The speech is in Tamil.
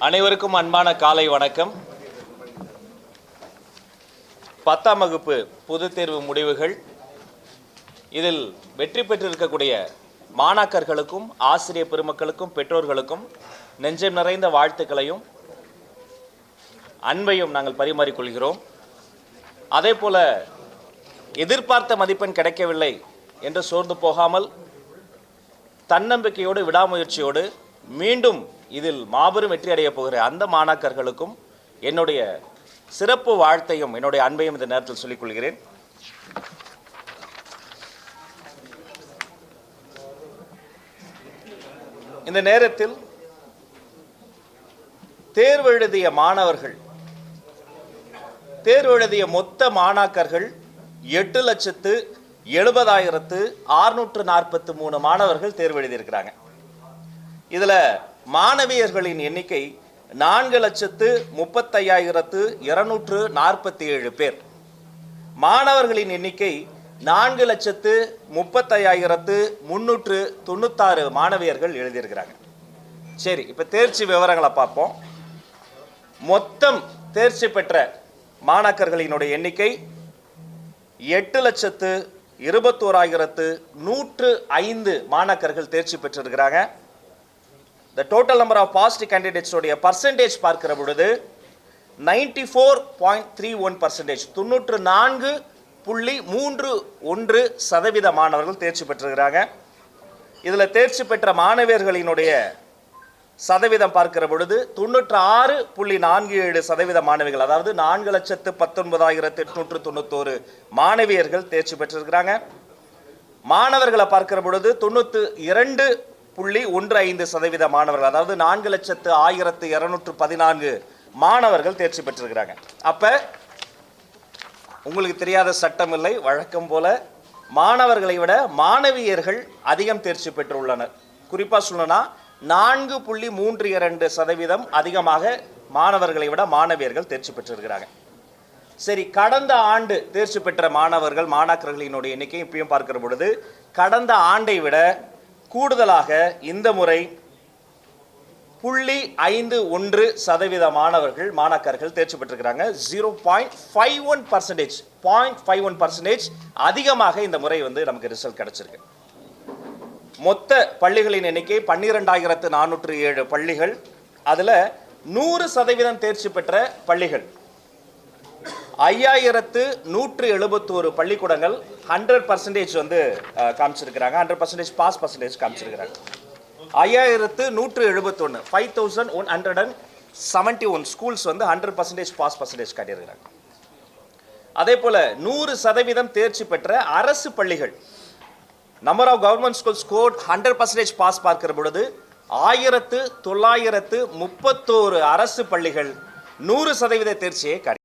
அனைவருக்கும் அன்பான காலை வணக்கம். 10ஆம் வகுப்பு பொதுத் தேர்வு முடிவுகள். இதில் வெற்றி பெற்றிருக்கக்கூடிய மாணாக்கர்களுக்கும் ஆசிரியர் பெருமக்களுக்கும் பெற்றோர்களுக்கும் நெஞ்சம் நிறைந்த வாழ்த்துக்களையும் அன்பையும் நாங்கள் பரிமாறிக்கொள்கிறோம். அதே போல எதிர்பார்த்த மதிப்பெண் கிடைக்கவில்லை என்று சோர்ந்து போகாமல் தன்னம்பிக்கையோடு விடாமுயற்சியோடு மீண்டும் இதில் மாபெரும் வெற்றி அடையப் போகிற அந்த மாணாக்கர்களுக்கும் என்னுடைய சிறப்பு வாழ்த்தையும் என்னுடைய அன்பையும் இந்த நேரத்தில் சொல்லிக் கொள்கிறேன். இந்த நேரத்தில் தேர்வு எழுதிய மாணவர்கள், தேர்வு எழுதிய மொத்த மாணாக்கர்கள் 8,70,643 மாணவர்கள் தேர்வு எழுதியிருக்கிறாங்க. இதில் மாணவியர்களின் எண்ணிக்கை 4,35,247 பேர். மாணவர்களின் எண்ணிக்கை 4,35,396 மாணவியர்கள் எழுதியிருக்கிறாங்க. சரி, இப்போ தேர்ச்சி விவரங்களை பார்ப்போம். மொத்தம் தேர்ச்சி பெற்ற மாணாக்கர்களினுடைய எண்ணிக்கை 8,21,105 மாணாக்கர்கள் தேர்ச்சி பெற்றிருக்கிறாங்க. The total number of passed candidates உடைய பர்சன்டேஜ் பார்க்கிற பொழுது 94.31%, 94.31% மாணவர்கள் தேர்ச்சி பெற்றிருக்கிறாங்க. இதில் தேர்ச்சி பெற்ற மாணவியர்களினுடைய சதவீதம் பார்க்கிற பொழுது 96.47% மாணவிகள், அதாவது 4,19,891 மாணவியர்கள் தேர்ச்சி பெற்றிருக்கிறாங்க. மாணவர்களை பார்க்கிற பொழுது 92.15% மாணவர்கள், அதாவது 4,01,214 மாணவர்கள் தேர்ச்சி பெற்றிருக்கிறாங்க. அப்ப உங்களுக்கு தெரியாத சட்டம் இல்லை. வழக்கம் போல மாணவர்களை விட மாணவியர்கள் அதிகம் தேர்ச்சி பெற்றுள்ளனர். குறிப்பா சொல்லணும்னா 4.32% அதிகமாக மாணவர்களை விட மாணவியர்கள் தேர்ச்சி பெற்றிருக்கிறாங்க. சரி, கடந்த ஆண்டு தேர்ச்சி பெற்ற மாணவர்கள் மாணாக்கர்களினுடைய எண்ணிக்கை இப்பயும் பார்க்கிற பொழுது கடந்த ஆண்டை விட கூடுதலாக இந்த முறை 0.51% மாணவர்கள் மாணாக்கர்கள் தேர்ச்சி பெற்றிருக்கிறாங்க. 0.51% அதிகமாக இந்த முறை நமக்கு ரிசல்ட் கிடைச்சிருக்கு. மொத்த பள்ளிகளின் எண்ணிக்கை 12,407 பள்ளிகள். அதுல 100% தேர்ச்சி பெற்ற பள்ளிகள் 5,171 பள்ளிக்கூடங்கள் 100% காமிச்சிருக்கிறாங்க. 100% பாஸ் பர்சன்டேஜ் காமிச்சிருக்கிறாங்க. 5,171 5,171 ஸ்கூல்ஸ் 100% பாஸ் பர்சன்டேஜ் காட்டியிருக்கிறாங்க. அதே போல 100% தேர்ச்சி பெற்ற அரசு பள்ளிகள், number of government school scored 100% pass பார்க்கிற பொழுது 1,931 அரசு பள்ளிகள் 100% தேர்ச்சியை காட்டி